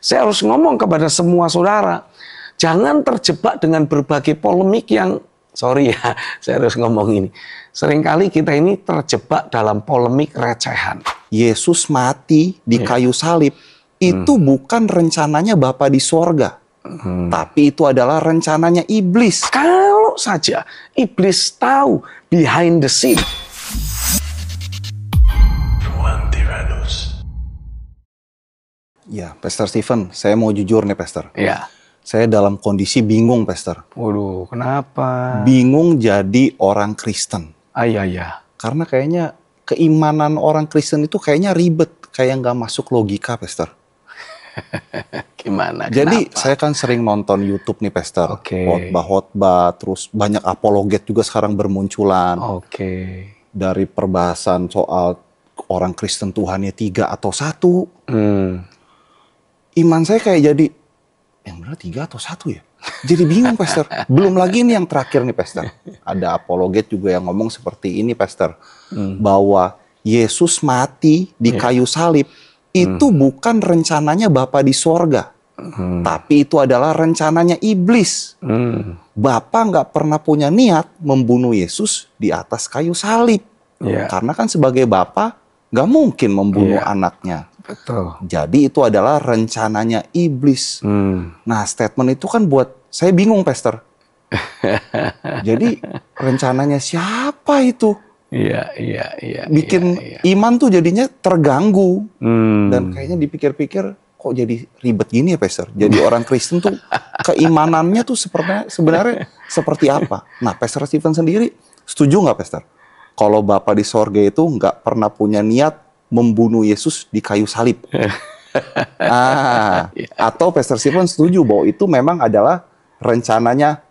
Saya harus ngomong kepada semua saudara, jangan terjebak dengan berbagai polemik yang, sorry ya, saya harus ngomong ini. Seringkali kita ini terjebak dalam polemik recehan. Yesus mati di kayu salib, itu bukan rencananya Bapa di sorga. Tapi itu adalah rencananya iblis. Kalau saja iblis tahu behind the scene. Ya, Pastor Stephen, saya mau jujur nih, Pastor. Ya. Saya dalam kondisi bingung, Pastor. Waduh, kenapa? Bingung jadi orang Kristen. Ya. Karena kayaknya keimanan orang Kristen itu kayaknya ribet, kayak nggak masuk logika, Pastor. Gimana? Jadi Kenapa? saya kan sering nonton YouTube nih, Pastor. Oke. Khotbah-khotbah, terus banyak apologet juga sekarang bermunculan. Oke. Dari perbahasan soal orang Kristen Tuhannya 3 atau 1. Iman saya kayak jadi, yang benar 3 atau 1 ya? Jadi bingung, Pastor. Belum lagi nih yang terakhir nih, Pastor. Ada apologet juga yang ngomong seperti ini, Pastor. Bahwa Yesus mati di kayu salib, itu bukan rencananya Bapa di sorga. Tapi itu adalah rencananya iblis. Bapa nggak pernah punya niat membunuh Yesus di atas kayu salib. Karena kan sebagai Bapa, nggak mungkin membunuh anaknya. Betul. Jadi itu adalah rencananya iblis. Nah, statement itu kan buat saya bingung, Pastor. Jadi rencananya siapa itu? Iya. Bikin iman tuh jadinya terganggu. Dan kayaknya dipikir-pikir kok jadi ribet gini ya, Pastor. Jadi orang Kristen tuh keimanannya tuh sebenarnya seperti apa? Nah, Pastor Stephen sendiri setuju nggak, Pastor? Kalau Bapa di sorga itu nggak pernah punya niat membunuh Yesus di kayu salib. Atau Pastor Stephen setuju bahwa itu memang adalah rencananya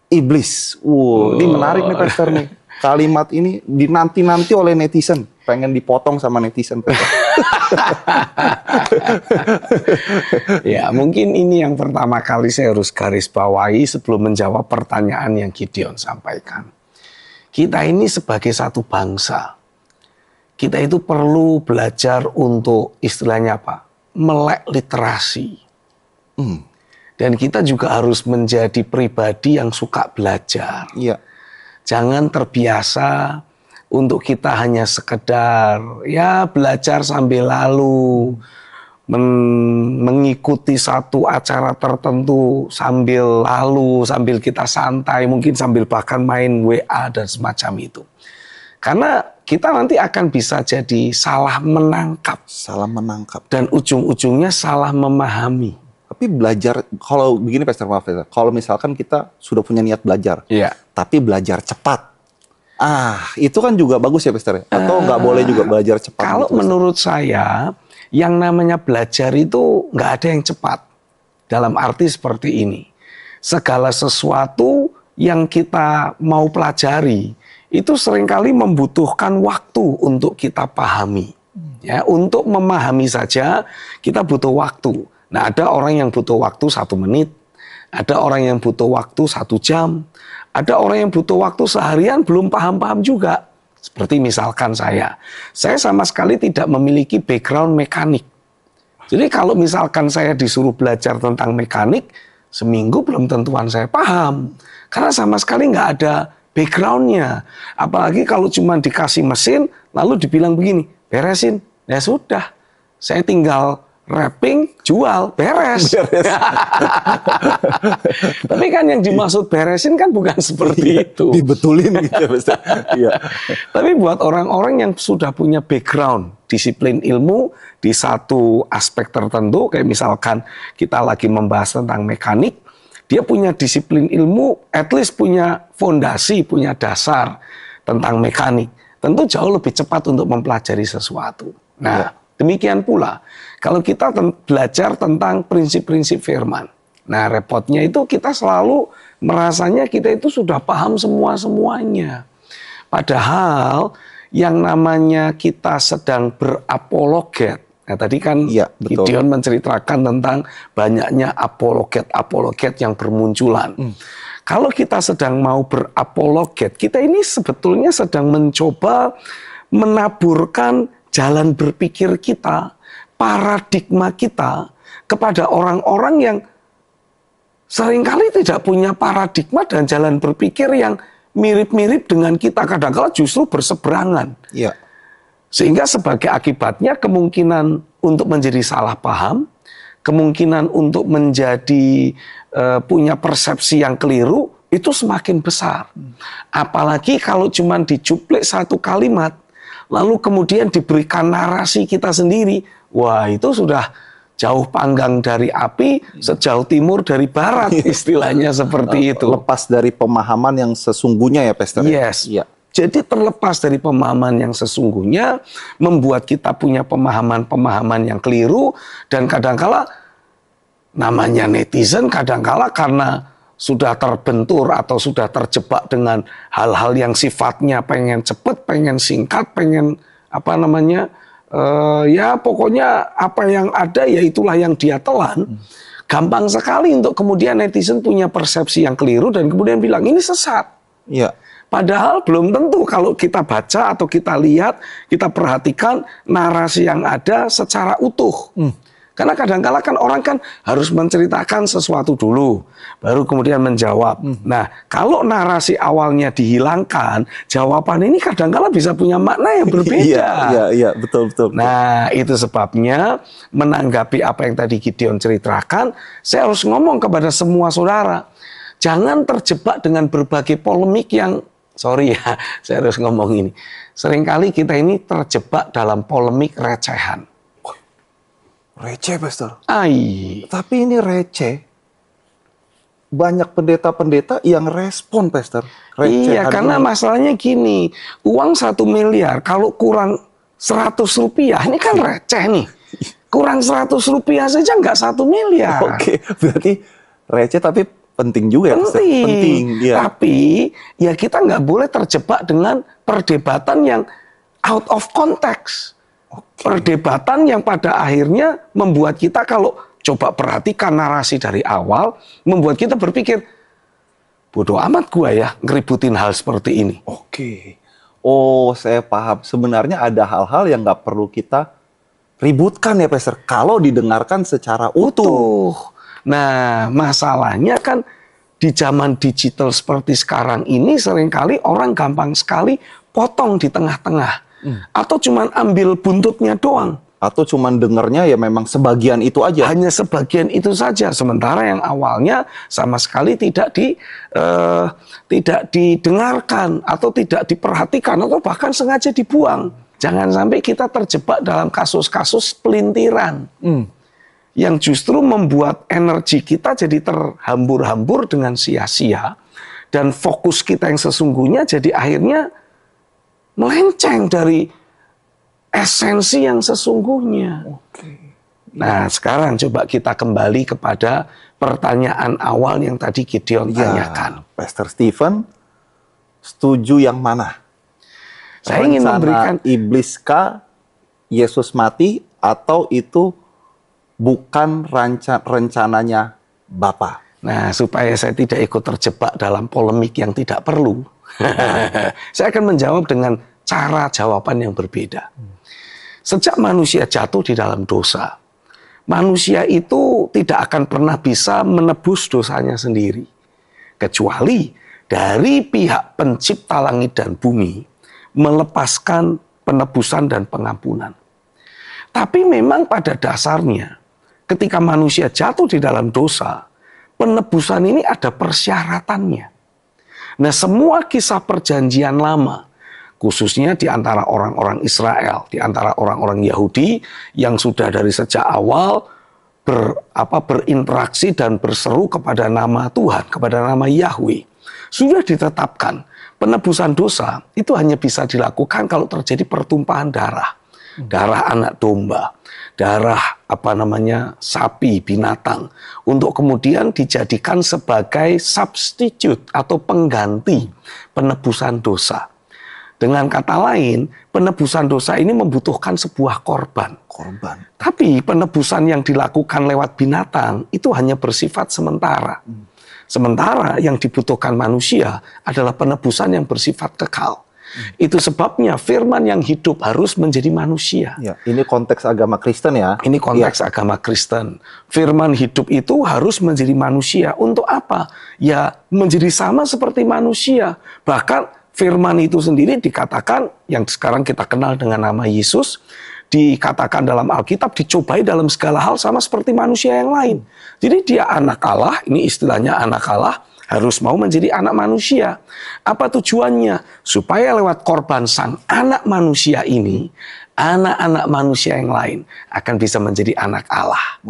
iblis. Ini menarik nih, Pastor nih. Kalimat ini dinanti-nanti oleh netizen. Pengen dipotong sama netizen, Pastor. Ya, mungkin ini yang pertama kali saya harus garis bawahi sebelum menjawab pertanyaan yang Gideon sampaikan. Kita ini sebagai satu bangsa, kita itu perlu belajar untuk istilahnya apa? Melek literasi. Dan kita juga harus menjadi pribadi yang suka belajar. Iya. Jangan terbiasa untuk kita hanya sekedar ya belajar sambil lalu, mengikuti satu acara tertentu sambil lalu, sambil kita santai, mungkin sambil bahkan main WA dan semacam itu. Karena kita nanti akan bisa jadi salah menangkap. Salah menangkap. Dan ujung-ujungnya salah memahami. Tapi belajar, kalau begini, Pastor, maaf, Pastor. Kalau misalkan kita sudah punya niat belajar, tapi belajar cepat. Itu kan juga bagus ya, Pastor? Atau nggak boleh juga belajar cepat? Kalau gitu, menurut saya, yang namanya belajar itu nggak ada yang cepat. Dalam arti seperti ini. Segala sesuatu yang kita mau pelajari, itu seringkali membutuhkan waktu untuk kita pahami. Ya, untuk memahami saja kita butuh waktu. Nah, ada orang yang butuh waktu 1 menit, ada orang yang butuh waktu 1 jam, ada orang yang butuh waktu seharian belum paham-paham juga. Seperti misalkan saya sama sekali tidak memiliki background mekanik. Jadi kalau misalkan saya disuruh belajar tentang mekanik, seminggu belum tentuan saya paham. Karena sama sekali nggak ada backgroundnya. Apalagi kalau cuma dikasih mesin, lalu dibilang begini, beresin. Ya sudah, saya tinggal wrapping, jual, beres. Tapi kan yang dimaksud beresin kan bukan seperti itu. Dibetulin gitu ya, Pastor. Iya. Tapi buat orang-orang yang sudah punya background, disiplin ilmu di satu aspek tertentu, kayak misalkan kita lagi membahas tentang mekanik, dia punya disiplin ilmu, at least punya fondasi, punya dasar tentang mekanik. Tentu jauh lebih cepat untuk mempelajari sesuatu. Nah, demikian pula kalau kita belajar tentang prinsip-prinsip firman. Nah, repotnya itu kita selalu merasanya kita itu sudah paham semua-semuanya. Padahal yang namanya kita sedang berapologet. Nah, tadi kan Gideon menceritakan tentang banyaknya apologet yang bermunculan. Kalau kita sedang mau berapologet, kita ini sebetulnya sedang mencoba menaburkan jalan berpikir kita, paradigma kita kepada orang-orang yang seringkali tidak punya paradigma dan jalan berpikir yang mirip-mirip dengan kita, kadang-kala justru berseberangan. Iya. Sehingga sebagai akibatnya kemungkinan untuk menjadi salah paham, kemungkinan untuk menjadi punya persepsi yang keliru itu semakin besar. Apalagi kalau cuma dicuplik satu kalimat, lalu kemudian diberikan narasi kita sendiri, wah itu sudah jauh panggang dari api, sejauh timur dari barat, istilahnya seperti itu. Lepas dari pemahaman yang sesungguhnya ya, Pastor? Yes. Iya. Jadi terlepas dari pemahaman yang sesungguhnya, membuat kita punya pemahaman-pemahaman yang keliru, dan kadangkala namanya netizen, kadangkala karena sudah terbentur atau sudah terjebak dengan hal-hal yang sifatnya pengen cepet, pengen singkat, pengen ya pokoknya apa yang ada ya itulah yang dia telan. Gampang sekali untuk kemudian netizen punya persepsi yang keliru dan kemudian bilang ini sesat. Iya. Padahal belum tentu kalau kita baca atau kita lihat, kita perhatikan narasi yang ada secara utuh. Karena kadang-kala kan orang kan harus menceritakan sesuatu dulu, baru kemudian menjawab. Nah, kalau narasi awalnya dihilangkan, jawaban ini kadang-kala bisa punya makna yang berbeda. Iya, betul. Nah, itu sebabnya menanggapi apa yang tadi Gideon ceritakan, saya harus ngomong kepada semua saudara, jangan terjebak dengan berbagai polemik yang, sorry ya, saya harus ngomong ini. Seringkali kita ini terjebak dalam polemik recehan. Receh, Pastor. Tapi ini receh. Banyak pendeta-pendeta yang respon, Pastor. Iya, karena masalahnya gini, uang 1 miliar kalau kurang 100 rupiah, ini kan receh nih. Kurang 100 rupiah saja nggak 1 miliar. Oke, berarti receh tapi penting juga ya, Pastor? Penting, ya. Tapi ya kita nggak boleh terjebak dengan perdebatan yang out of context. Perdebatan yang pada akhirnya membuat kita, kalau coba perhatikan narasi dari awal, membuat kita berpikir, bodoh amat gua ya ngeributin hal seperti ini. Oke. Oh, saya paham. Sebenarnya ada hal-hal yang nggak perlu kita ributkan ya, Pastor, kalau didengarkan secara utuh. Nah, masalahnya kan di zaman digital seperti sekarang ini, seringkali orang gampang sekali potong di tengah-tengah. Atau cuman ambil buntutnya doang. Atau cuman dengernya ya memang sebagian itu aja. Hanya sebagian itu saja. Sementara yang awalnya sama sekali tidak didengarkan atau tidak diperhatikan atau bahkan sengaja dibuang. Jangan sampai kita terjebak dalam kasus-kasus pelintiran. Yang justru membuat energi kita jadi terhambur-hambur dengan sia-sia. Dan fokus kita yang sesungguhnya jadi akhirnya melenceng dari esensi yang sesungguhnya. Nah, sekarang coba kita kembali kepada pertanyaan awal yang tadi Gideon tanyakan. Pastor Stephen, setuju yang mana? Saya ingin memberikan iblis kah, Yesus mati, atau itu bukan rencananya Bapa? Nah, supaya saya tidak ikut terjebak dalam polemik yang tidak perlu, saya akan menjawab dengan cara jawaban yang berbeda. Sejak manusia jatuh di dalam dosa, manusia itu tidak akan pernah bisa menebus dosanya sendiri. Kecuali dari pihak pencipta langit dan bumi melepaskan penebusan dan pengampunan. Tapi memang pada dasarnya, ketika manusia jatuh di dalam dosa, penebusan ini ada persyaratannya. Nah, semua kisah perjanjian lama, khususnya di antara orang-orang Israel, di antara orang-orang Yahudi yang sudah dari sejak awal berinteraksi dan berseru kepada nama Tuhan, kepada nama Yahweh, sudah ditetapkan penebusan dosa itu hanya bisa dilakukan kalau terjadi pertumpahan darah, darah anak domba, darah sapi, binatang, untuk kemudian dijadikan sebagai substitute atau pengganti penebusan dosa. Dengan kata lain, penebusan dosa ini membutuhkan sebuah korban. Tapi penebusan yang dilakukan lewat binatang itu hanya bersifat sementara. Sementara yang dibutuhkan manusia adalah penebusan yang bersifat kekal. Itu sebabnya firman yang hidup harus menjadi manusia. Ya, ini konteks agama Kristen ya. Ini konteks agama Kristen. Firman hidup itu harus menjadi manusia. Untuk apa? Ya, menjadi sama seperti manusia. Bahkan firman itu sendiri dikatakan, yang sekarang kita kenal dengan nama Yesus, dikatakan dalam Alkitab, dicobai dalam segala hal sama seperti manusia yang lain. Jadi dia anak Allah, ini istilahnya anak Allah, harus mau menjadi anak manusia. Apa tujuannya? Supaya lewat korban sang anak manusia ini, anak-anak manusia yang lain akan bisa menjadi anak Allah.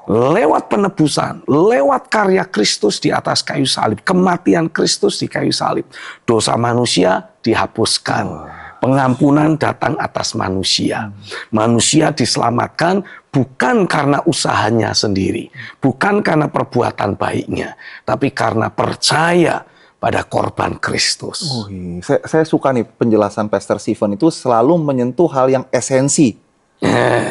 Lewat penebusan, lewat karya Kristus di atas kayu salib, kematian Kristus di kayu salib, dosa manusia dihapuskan. Pengampunan datang atas manusia. Manusia diselamatkan bukan karena usahanya sendiri, bukan karena perbuatan baiknya, tapi karena percaya pada korban Kristus. Saya suka nih penjelasan Pastor Steven itu selalu menyentuh hal yang esensi.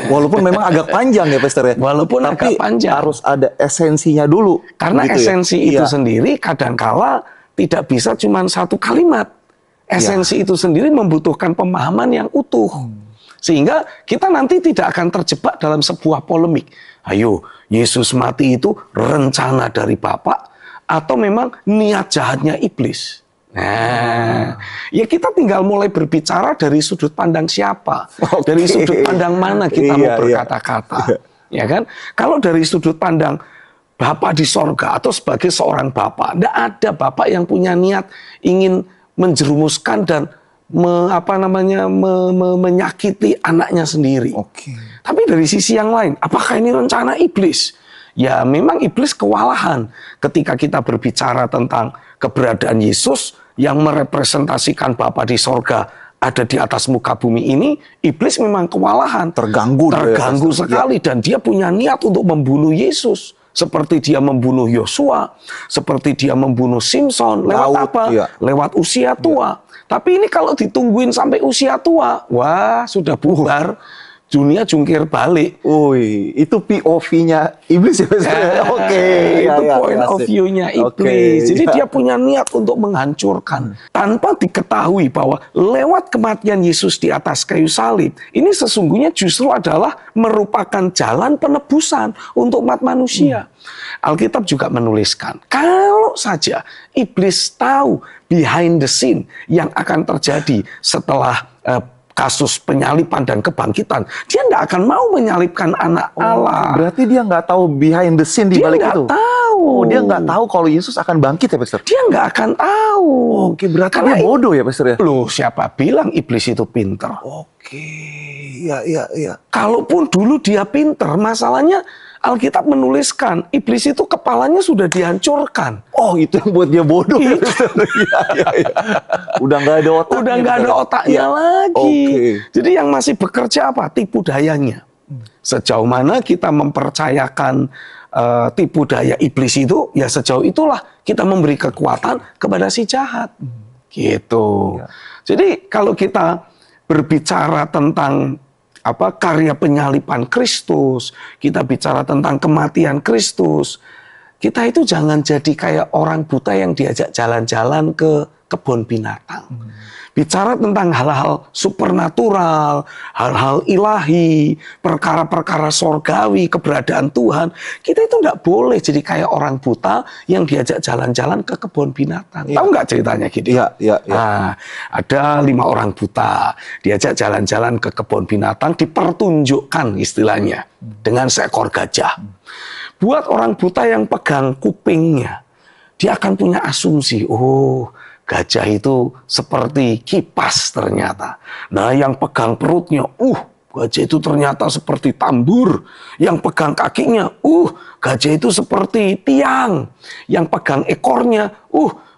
Walaupun memang agak panjang ya Pastor ya. Walaupun tapi agak panjang. harus ada esensinya dulu. Karena gitu esensi ya? itu sendiri kadangkala tidak bisa cuma satu kalimat. Esensi itu sendiri membutuhkan pemahaman yang utuh. Sehingga kita nanti tidak akan terjebak dalam sebuah polemik. Ayo, Yesus mati itu rencana dari Bapa atau memang niat jahatnya iblis? Nah, ya kita tinggal mulai berbicara dari sudut pandang siapa. Dari sudut pandang mana kita mau berkata-kata. Ya kan? Kalau dari sudut pandang Bapa di sorga atau sebagai seorang Bapa, tidak ada Bapa yang punya niat ingin menjerumuskan dan menyakiti anaknya sendiri. Tapi dari sisi yang lain, apakah ini rencana iblis? Ya memang iblis kewalahan ketika kita berbicara tentang keberadaan Yesus yang merepresentasikan Bapa di sorga ada di atas muka bumi ini. Iblis memang kewalahan, terganggu sekali, dan dia punya niat untuk membunuh Yesus. Seperti dia membunuh Yosua, seperti dia membunuh Simson, lewat apa? Lewat usia tua. Tapi ini kalau ditungguin sampai usia tua, wah sudah bubar, dunia jungkir balik. Itu POV-nya iblis ya? Itu point of view-nya iblis. Jadi dia punya niat untuk menghancurkan. Tanpa diketahui bahwa lewat kematian Yesus di atas kayu salib, ini sesungguhnya justru adalah merupakan jalan penebusan untuk umat manusia. Alkitab juga menuliskan, kalau saja iblis tahu behind the scene yang akan terjadi setelah kasus penyalipan dan kebangkitan, dia tidak akan mau menyalibkan anak Allah. Berarti dia nggak tahu behind the scene di balik itu? Dia nggak tahu. Dia nggak tahu kalau Yesus akan bangkit ya, Pastor? Dia nggak akan tahu. Berarti karena dia bodoh ya, Pastor ya? Loh, siapa bilang iblis itu pinter? Iya. Kalaupun dulu dia pinter, masalahnya Alkitab menuliskan, iblis itu kepalanya sudah dihancurkan. Itu yang buat dia bodoh. Iya. Udah nggak ada otaknya. Udah nggak ada otaknya lagi. Jadi yang masih bekerja apa? Tipu dayanya. Sejauh mana kita mempercayakan tipu daya iblis itu, ya sejauh itulah kita memberi kekuatan kepada si jahat. Gitu. Jadi kalau kita berbicara tentang karya penyalipan Kristus, kita bicara tentang kematian Kristus, kita itu jangan jadi kayak orang buta yang diajak jalan-jalan ke kebun binatang. Bicara tentang hal-hal supernatural, hal-hal ilahi, perkara-perkara sorgawi, keberadaan Tuhan, kita itu tidak boleh jadi kayak orang buta yang diajak jalan-jalan ke kebun binatang. Tahu nggak ceritanya gitu? Iya. Nah, ada 5 orang buta diajak jalan-jalan ke kebun binatang, dipertunjukkan istilahnya dengan seekor gajah. Buat orang buta yang pegang kupingnya, dia akan punya asumsi, gajah itu seperti kipas ternyata. Nah, yang pegang perutnya, gajah itu ternyata seperti tambur. Yang pegang kakinya, gajah itu seperti tiang. Yang pegang ekornya,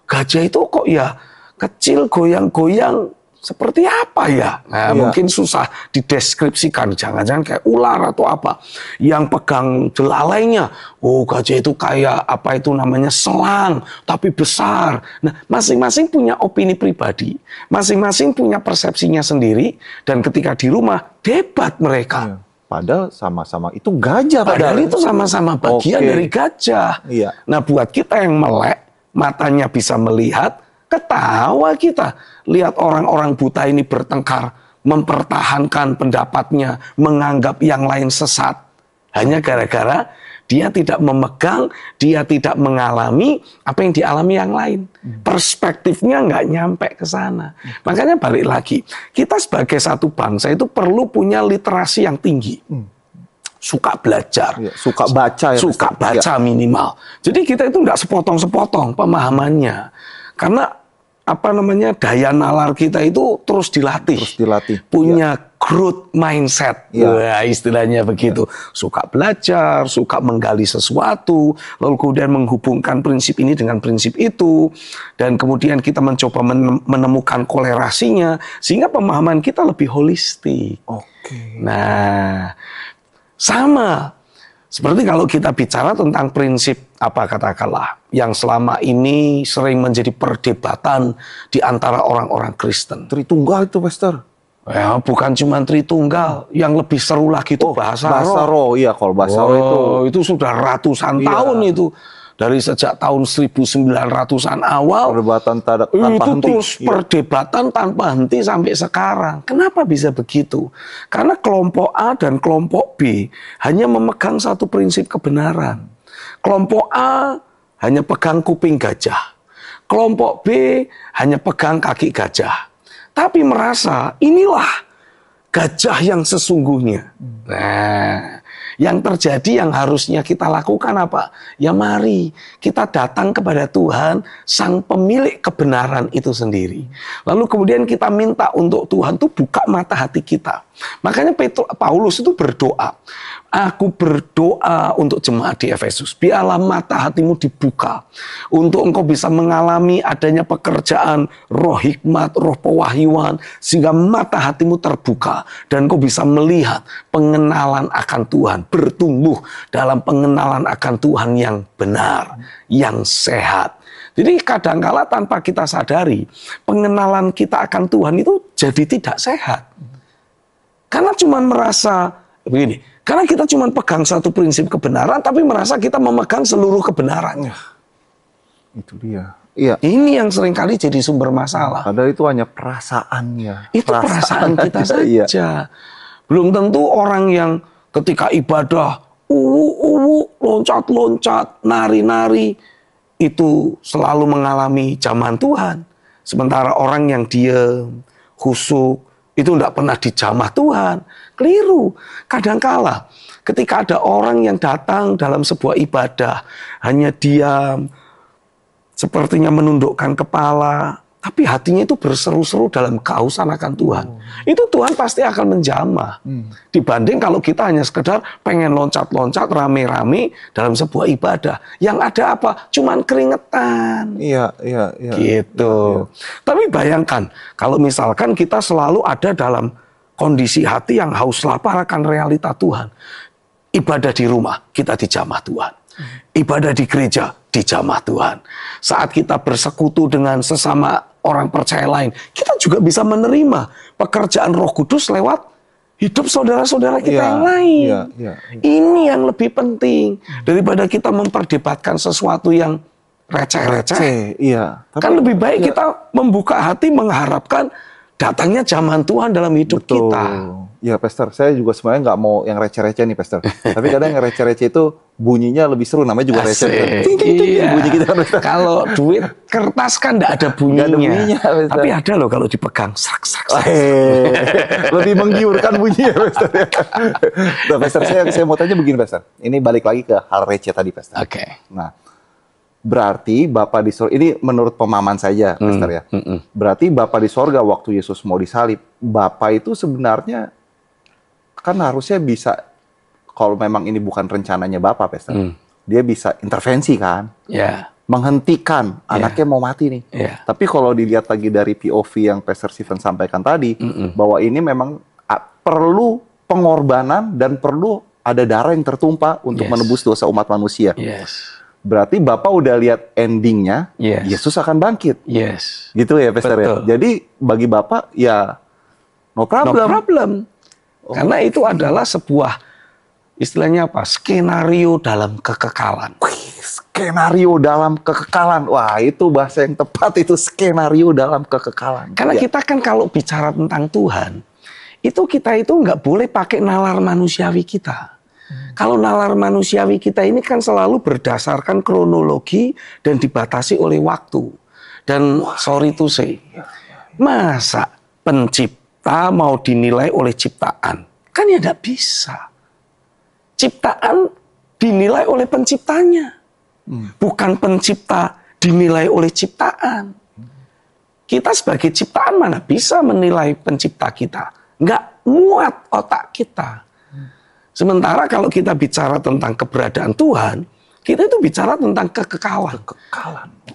gajah itu kok ya kecil, goyang-goyang. Seperti apa ya? Nah, mungkin susah dideskripsikan. Jangan-jangan kayak ular atau apa. Yang pegang jelalainya, gajah itu kayak apa itu namanya selang, tapi besar. Nah, masing-masing punya opini pribadi. Masing-masing punya persepsinya sendiri. Dan ketika di rumah, debat mereka. Padahal sama-sama itu gajah. Padahal itu sama-sama bagian dari gajah. Nah, buat kita yang melek, matanya bisa melihat, Ketawa kita lihat orang-orang buta ini bertengkar, mempertahankan pendapatnya, menganggap yang lain sesat. Hanya gara-gara dia tidak memegang, dia tidak mengalami apa yang dialami yang lain. Perspektifnya nggak nyampe ke sana. Makanya balik lagi, kita sebagai satu bangsa itu perlu punya literasi yang tinggi. Suka belajar, suka baca, suka baca minimal. Jadi kita itu nggak sepotong-sepotong pemahamannya, karena daya nalar kita itu terus dilatih. Punya growth mindset, wah, istilahnya begitu. Suka belajar, suka menggali sesuatu, lalu kemudian menghubungkan prinsip ini dengan prinsip itu, dan kemudian kita mencoba menemukan kolerasinya sehingga pemahaman kita lebih holistik. Nah, sama seperti kalau kita bicara tentang prinsip katakanlah yang selama ini sering menjadi perdebatan di antara orang-orang Kristen. Tritunggal itu, Pastor. Ya, bukan cuma Tritunggal, yang lebih seru lagi itu bahasa roh. Iya, kalau bahasa roh itu sudah ratusan tahun itu. Dari sejak tahun 1900-an awal, perdebatan tanpa itu henti. Terus perdebatan tanpa henti sampai sekarang. Kenapa bisa begitu? Karena kelompok A dan kelompok B hanya memegang satu prinsip kebenaran. Kelompok A hanya pegang kuping gajah. Kelompok B hanya pegang kaki gajah. Tapi merasa inilah gajah yang sesungguhnya. Nah, yang terjadi yang harusnya kita lakukan apa? Ya mari kita datang kepada Tuhan, sang pemilik kebenaran itu sendiri. Lalu kemudian kita minta untuk Tuhan tuh buka mata hati kita. Makanya Paulus itu berdoa. Aku berdoa untuk jemaat di Efesus. Biarlah mata hatimu dibuka. Untuk engkau bisa mengalami adanya pekerjaan roh hikmat, roh pewahyuan. Sehingga mata hatimu terbuka. Dan engkau bisa melihat pengenalan akan Tuhan. Bertumbuh dalam pengenalan akan Tuhan yang benar. Yang sehat. Jadi kadangkala tanpa kita sadari. Pengenalan kita akan Tuhan itu jadi tidak sehat. Karena cuma merasa begini. Karena kita cuma pegang satu prinsip kebenaran, tapi merasa kita memegang seluruh kebenarannya. Itu dia. Iya. Ini yang seringkali jadi sumber masalah. Padahal itu hanya perasaannya. Itu perasaan kita saja. Belum tentu orang yang ketika ibadah, loncat-loncat, nari-nari, itu selalu mengalami jaman Tuhan. Sementara orang yang diam, khusyuk, itu tidak pernah dijamah Tuhan. Keliru. Kadangkala ketika ada orang yang datang dalam sebuah ibadah, hanya diam, sepertinya menundukkan kepala, tapi hatinya itu berseru-seru dalam kehausan akan Tuhan. Itu Tuhan pasti akan menjamah. Dibanding kalau kita hanya sekedar pengen loncat-loncat rame-rame dalam sebuah ibadah. Yang ada apa? Cuman keringetan. Iya. Gitu. Tapi bayangkan, kalau misalkan kita selalu ada dalam kondisi hati yang haus lapar akan realita Tuhan. Ibadah di rumah, kita dijamah Tuhan. Ibadah di gereja, dijamah Tuhan. Saat kita bersekutu dengan sesama orang percaya lain, kita juga bisa menerima pekerjaan Roh Kudus lewat hidup saudara-saudara kita yang lain. Ini yang lebih penting daripada kita memperdebatkan sesuatu yang receh-receh. Kan lebih baik kita membuka hati mengharapkan datangnya zaman Tuhan dalam hidup kita. Ya, Pastor, saya juga sebenarnya nggak mau yang receh-receh nih, Pastor. Tapi kadang yang receh-receh itu bunyinya lebih seru, namanya juga receh. Iya. Bunyi kita, kalau duit kertas kan nggak ada bunyinya. Nggak ada bunyinya, tapi ada loh kalau dipegang, sak. Lebih menggiurkan bunyinya, Pastor. Nah, Pastor, saya mau tanya begini, Pastor. Ini balik lagi ke hal receh tadi, Pastor. Oke. Nah, berarti Bapa di sorga, ini menurut pemahaman saja, Pastor ya. Berarti Bapa di sorga waktu Yesus mau disalib, Bapa itu sebenarnya kan harusnya bisa, kalau memang ini bukan rencananya Bapa, Pastor, dia bisa intervensi kan, menghentikan anaknya mau mati nih. Tapi kalau dilihat lagi dari POV yang Pastor Stephen sampaikan tadi, bahwa ini memang perlu pengorbanan dan perlu ada darah yang tertumpah untuk menebus dosa umat manusia. Berarti Bapak udah lihat endingnya, Yesus akan bangkit. Gitu ya, Pastor ya. Jadi bagi Bapak ya no problem. Karena itu adalah sebuah istilahnya apa? Skenario dalam kekekalan. skenario dalam kekekalan. Wah, itu bahasa yang tepat, itu skenario dalam kekekalan. Karena kita kan kalau bicara tentang Tuhan, kita itu nggak boleh pakai nalar manusiawi kita. Kalau nalar manusiawi kita ini kan selalu berdasarkan kronologi dan dibatasi oleh waktu. Dan sorry to say, masa pencipta mau dinilai oleh ciptaan? Kan ya nggak bisa. Ciptaan dinilai oleh penciptanya. Bukan pencipta dinilai oleh ciptaan. Kita sebagai ciptaan mana bisa menilai pencipta kita? Nggak muat otak kita. Sementara kalau kita bicara tentang keberadaan Tuhan, kita itu bicara tentang kekekalan.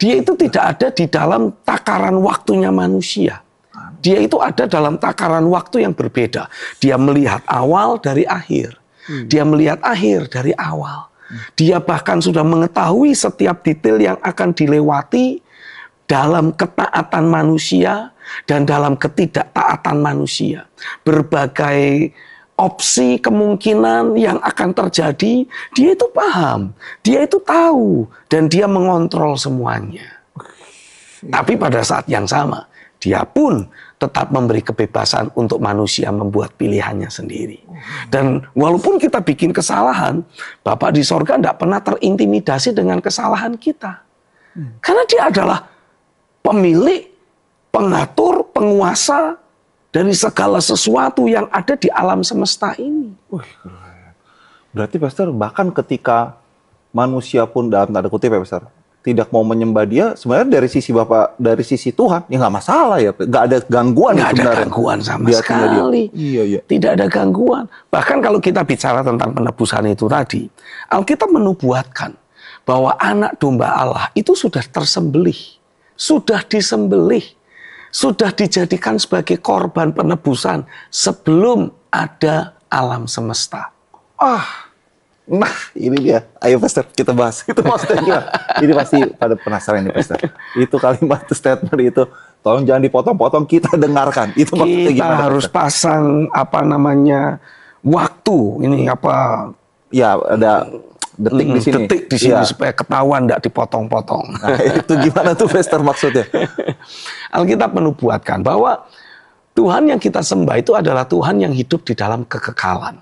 Dia itu tidak ada di dalam takaran waktunya manusia. Dia itu ada dalam takaran waktu yang berbeda. Dia melihat awal dari akhir. Dia melihat akhir dari awal. Dia bahkan sudah mengetahui setiap detail yang akan dilewati dalam ketaatan manusia dan dalam ketidaktaatan manusia. Berbagai opsi kemungkinan yang akan terjadi, dia itu paham, dia itu tahu, dan dia mengontrol semuanya. Tapi pada saat yang sama, dia pun tetap memberi kebebasan untuk manusia membuat pilihannya sendiri. Dan walaupun kita bikin kesalahan, Bapa di sorga tidak pernah terintimidasi dengan kesalahan kita. Karena dia adalah pemilik, pengatur, penguasa dari segala sesuatu yang ada di alam semesta ini. Berarti Pastor, bahkan ketika manusia pun dalam tanda kutip ya Pastor, tidak mau menyembah dia, sebenarnya dari sisi Bapak, dari sisi Tuhan, ya nggak masalah ya, nggak ada gangguan. Nggak ada gangguan sama sekali. Iya. Tidak ada gangguan. Bahkan kalau kita bicara tentang penebusan itu tadi, Alkitab menubuatkan bahwa anak domba Allah itu sudah tersembelih, sudah disembelih, sudah dijadikan sebagai korban penebusan sebelum ada alam semesta. Nah, ini dia. Ayo Pastor, kita bahas. Itu maksudnya. Ini pasti pada penasaran nih Pastor. Itu kalimat statement itu, tolong jangan dipotong-potong, kita dengarkan. Itu maksudnya kita gimana? Harus Pastor? pasang waktu. Ini apa? Ya, ada detik di sini. Detik di sini supaya ketahuan tidak dipotong-potong. Nah, itu gimana tuh Pastor maksudnya? Alkitab menubuatkan bahwa Tuhan yang kita sembah itu adalah Tuhan yang hidup di dalam kekekalan.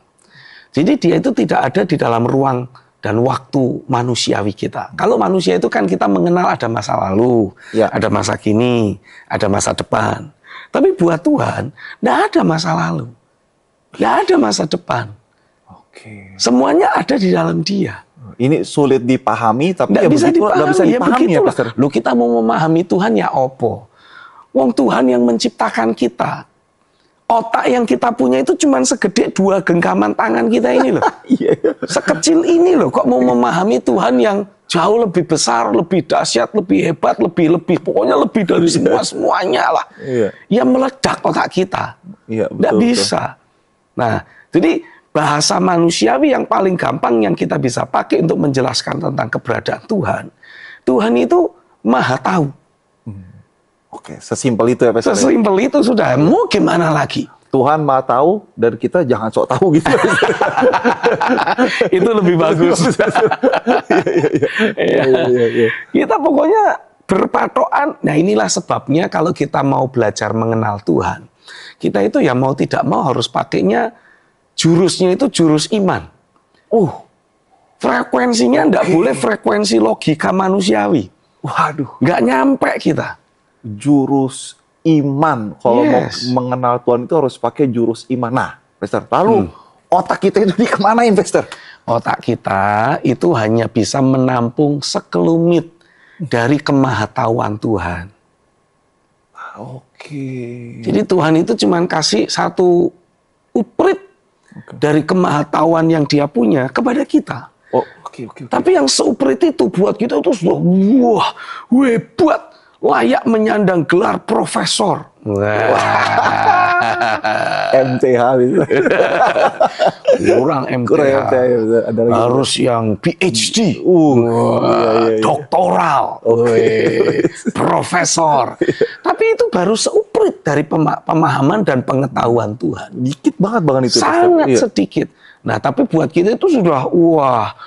Jadi dia itu tidak ada di dalam ruang dan waktu manusiawi kita. Kalau manusia itu kan kita mengenal ada masa lalu, ada masa kini, ada masa depan. Tapi buat Tuhan, tidak ada masa lalu. Tidak ada masa depan. Semuanya ada di dalam dia. Ini sulit dipahami, tapi nggak bisa dipahami ya Pastor. Lu kita mau memahami Tuhan ya opo. Wong Tuhan yang menciptakan kita. Otak yang kita punya itu cuma segede 2 genggaman tangan kita ini loh. Sekecil ini loh, kok mau memahami Tuhan yang jauh lebih besar, lebih dahsyat, lebih hebat, lebih, pokoknya lebih dari semuanya lah. Yang meledak otak kita. Nggak bisa. Nah, jadi bahasa manusiawi yang paling gampang yang kita bisa pakai untuk menjelaskan tentang keberadaan Tuhan. Tuhan itu maha tahu. Sesimpel itu ya Pastor. Sesimpel itu sudah. Mau gimana lagi? Tuhan maha tahu dan kita jangan sok tahu gitu. Itu lebih bagus. Kita pokoknya berpatokan. Nah inilah sebabnya kalau kita mau belajar mengenal Tuhan, kita itu ya mau tidak mau harus pakainya jurusnya itu jurus iman. Frekuensinya enggak boleh frekuensi logika manusiawi. Waduh, nggak nyampe kita. Jurus iman. Kalau mau mengenal Tuhan itu harus pakai jurus iman. Nah, Pastor, lalu otak kita itu dikemanain, Pastor? Otak kita itu hanya bisa menampung sekelumit dari kemahatauan Tuhan. Jadi Tuhan itu cuma kasih satu uprit dari kemahatauan yang dia punya kepada kita. Tapi yang seuprit itu buat kita itu sudah wah, hebat. Layak menyandang gelar profesor. MTH gitu. Kurang MTH. Harus yang PhD. Doktoral. Profesor. Tapi itu baru seuprit dari pemahaman dan pengetahuan Tuhan. Dikit banget itu. Sangat sedikit. Nah, tapi buat kita itu sudah wah,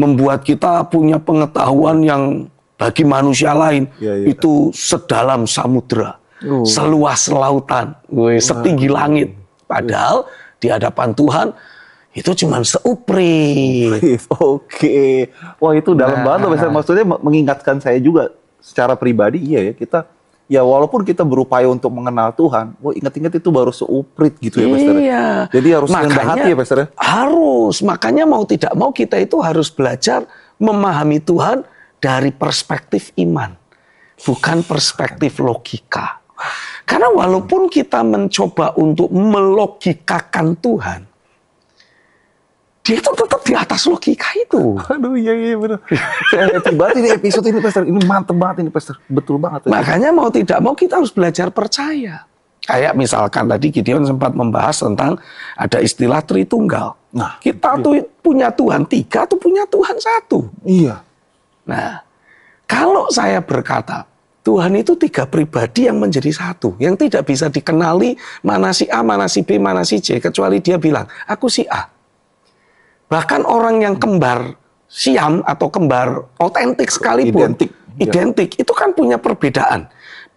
membuat kita punya pengetahuan yang bagi manusia lain itu sedalam samudera, seluas lautan, setinggi langit. Padahal di hadapan Tuhan itu cuma seuprit. Oke. Wah, itu dalam banget Pastor. Maksudnya mengingatkan saya juga secara pribadi, iya ya, kita ya walaupun kita berupaya untuk mengenal Tuhan, wah ingat-ingat itu baru seuprit gitu ya Pastor. Iya. Jadi harus rendah hati ya Pastor. Harus. Makanya mau tidak mau kita itu harus belajar memahami Tuhan dari perspektif iman, bukan perspektif logika. Karena walaupun kita mencoba untuk melogikakan Tuhan, dia itu tetap di atas logika itu. Aduh, iya benar. Saya happy banget ini episode ini Pastor. Ini mantep banget ini Pastor. Betul banget. Makanya mau tidak mau kita harus belajar percaya. Kayak misalkan tadi Gideon sempat membahas tentang ada istilah Tritunggal. Nah, kita tuh punya Tuhan 3 atau punya Tuhan 1. Iya. Nah, kalau saya berkata Tuhan itu 3 pribadi yang menjadi 1, yang tidak bisa dikenali mana si A, mana si B, mana si C, kecuali dia bilang, aku si A. Bahkan orang yang kembar Siam atau kembar otentik sekalipun, identik, itu kan punya perbedaan.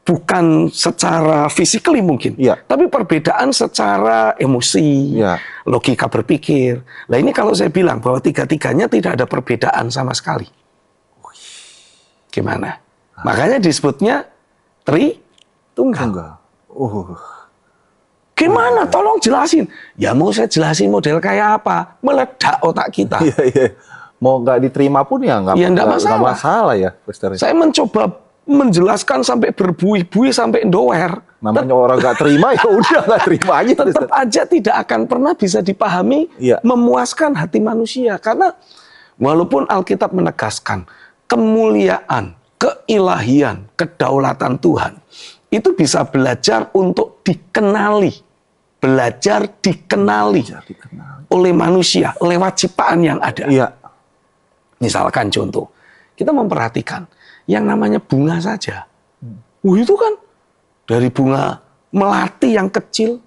Bukan secara physically mungkin, tapi perbedaan secara emosi, logika berpikir. Nah ini kalau saya bilang bahwa 3-tiganya tidak ada perbedaan sama sekali. Gimana? Makanya disebutnya Tritunggal. Gimana? Tolong jelasin. Ya mau saya jelasin model kayak apa? Meledak otak kita. Mau nggak diterima pun ya nggak masalah ya. Saya mencoba menjelaskan sampai berbuih-buih sampai ndower. Namanya orang nggak terima ya udah nggak terima aja. Tetap aja tidak akan pernah bisa dipahami, memuaskan hati manusia. Karena walaupun Alkitab menegaskan kemuliaan, keilahian, kedaulatan Tuhan, itu bisa belajar untuk dikenali. Belajar dikenali oleh manusia lewat ciptaan yang ada. Misalkan contoh, kita memperhatikan yang namanya bunga saja. Itu kan dari bunga melati yang kecil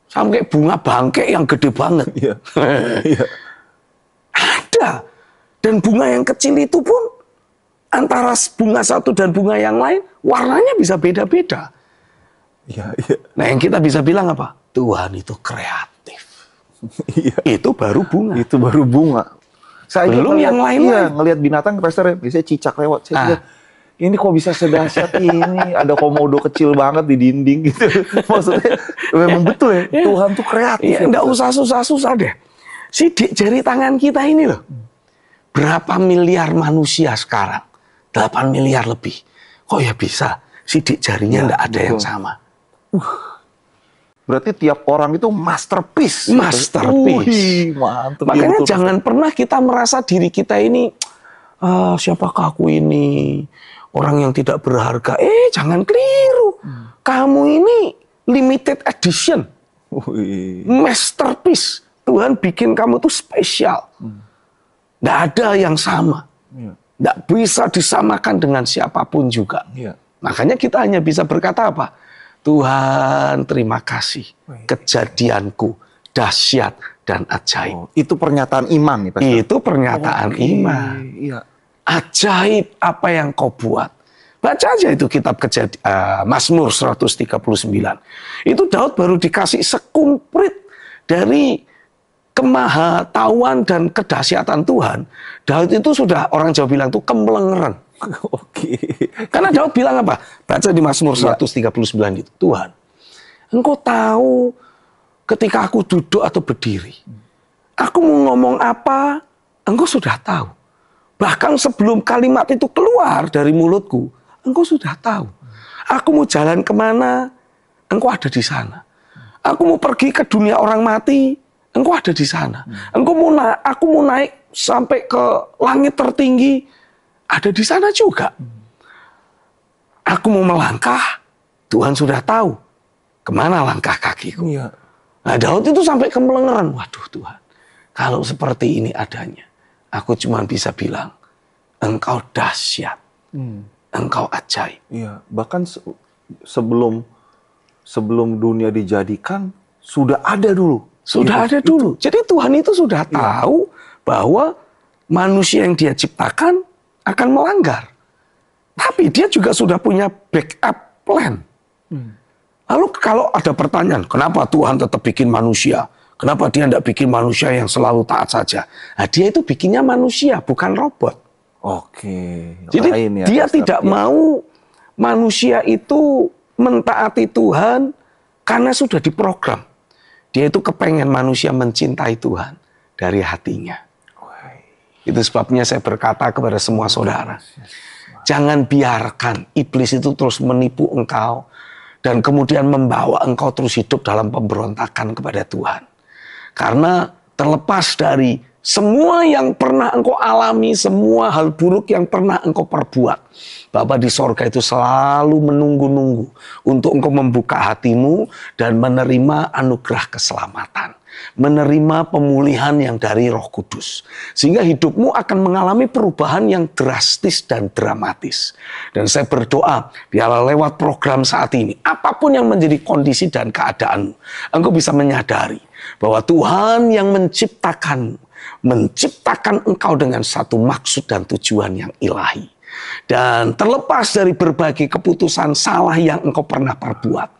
sampai bunga bangke yang gede banget. Ada. Dan bunga yang kecil itu pun antara bunga satu dan bunga yang lain warnanya bisa beda-beda. Nah yang kita bisa bilang apa? Tuhan itu kreatif. Itu baru bunga. Itu baru bunga. Saya belum yang lain-lain. Ngelihat binatang Pastor, biasanya cicak lewat. Saya ini kok bisa sedahsyat ini? Ada komodo kecil banget di dinding gitu. Maksudnya memang betul ya. Tuhan tuh kreatif. Nggak usah susah-susah deh. Sidik jari tangan kita ini loh. Berapa miliar manusia sekarang? 8 miliar lebih. Kok ya bisa? Sidik jarinya nggak ada yang sama. Berarti tiap orang itu masterpiece. Masterpiece. Mantap. Makanya jangan pernah kita merasa diri kita ini, siapakah aku ini? Orang yang tidak berharga. Jangan keliru. Kamu ini limited edition. Masterpiece. Tuhan bikin kamu tuh spesial. Nggak ada yang sama. Nggak bisa disamakan dengan siapapun juga. Makanya kita hanya bisa berkata apa? Tuhan terima kasih. Kejadianku dahsyat dan ajaib. Itu pernyataan iman nih Pastor. Itu pernyataan iman. Ajaib apa yang kau buat. Baca aja itu kitab Mazmur 139. Itu Daud baru dikasih sekumprit dari kemahatauan dan kedahsyatan Tuhan. Daud itu sudah orang Jawa bilang tuh kemelengeran. Karena Daud bilang apa? Baca di Mazmur 139 itu. Tuhan, Engkau tahu ketika aku duduk atau berdiri. Aku mau ngomong apa, Engkau sudah tahu. Bahkan sebelum kalimat itu keluar dari mulutku, Engkau sudah tahu. Aku mau jalan kemana, Engkau ada di sana. Aku mau pergi ke dunia orang mati, Engkau ada di sana. Aku mau naik sampai ke langit tertinggi, ada di sana juga. Aku mau melangkah, Tuhan sudah tahu kemana langkah kakiku. Nah Daud itu sampai kemelengeran. Waduh Tuhan, kalau seperti ini adanya, aku cuma bisa bilang, Engkau dahsyat, Engkau ajaib. Bahkan sebelum dunia dijadikan, sudah ada dulu. Sudah ada dulu. Jadi Tuhan itu sudah tahu bahwa manusia yang dia ciptakan akan melanggar. Tapi dia juga sudah punya backup plan. Lalu kalau ada pertanyaan, kenapa Tuhan tetap bikin manusia? Kenapa dia tidak bikin manusia yang selalu taat saja? Nah, dia itu bikinnya manusia, bukan robot. Oke. Jadi Lain ya, dia Pastor. tidak mau manusia itu mentaati Tuhan karena sudah diprogram. Dia itu kepengen manusia mencintai Tuhan dari hatinya. Itu sebabnya saya berkata kepada semua saudara, jangan biarkan iblis itu terus menipu engkau dan kemudian membawa engkau terus hidup dalam pemberontakan kepada Tuhan. Karena terlepas dari semua yang pernah engkau alami, semua hal buruk yang pernah engkau perbuat, Bapa di sorga itu selalu menunggu-nunggu untuk engkau membuka hatimu dan menerima anugerah keselamatan. Menerima pemulihan yang dari Roh Kudus. Sehingga hidupmu akan mengalami perubahan yang drastis dan dramatis. Dan saya berdoa, biarlah lewat program saat ini, apapun yang menjadi kondisi dan keadaanmu, engkau bisa menyadari bahwa Tuhan yang menciptakan engkau dengan satu maksud dan tujuan yang ilahi. Dan terlepas dari berbagai keputusan salah yang engkau pernah perbuat,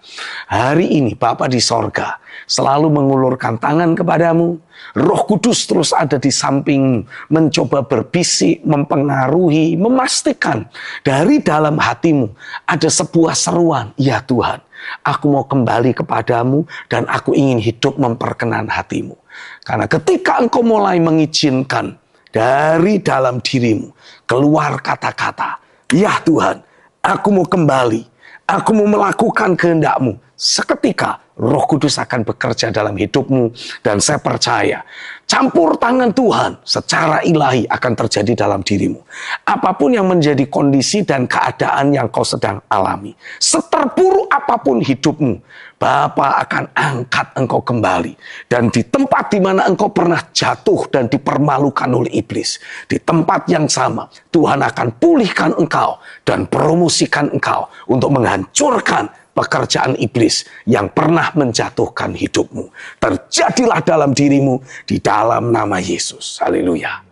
hari ini Bapa di sorga selalu mengulurkan tangan kepadamu. Roh Kudus terus ada di sampingmu, mencoba berbisik, mempengaruhi, memastikan dari dalam hatimu ada sebuah seruan, ya Tuhan, aku mau kembali kepadamu dan aku ingin hidup memperkenan hatimu. Karena ketika engkau mulai mengizinkan dari dalam dirimu keluar kata-kata, ya Tuhan, aku mau kembali, aku mau melakukan kehendak-Mu, seketika Roh Kudus akan bekerja dalam hidupmu. Dan saya percaya campur tangan Tuhan secara ilahi akan terjadi dalam dirimu. Apapun yang menjadi kondisi dan keadaan yang kau sedang alami, seterburuk apapun hidupmu, Bapa akan angkat engkau kembali. Dan di tempat di mana engkau pernah jatuh dan dipermalukan oleh iblis, di tempat yang sama Tuhan akan pulihkan engkau dan promosikan engkau untuk menghancurkan pekerjaan iblis yang pernah menjatuhkan hidupmu. Terjadilah dalam dirimu di dalam nama Yesus. Haleluya.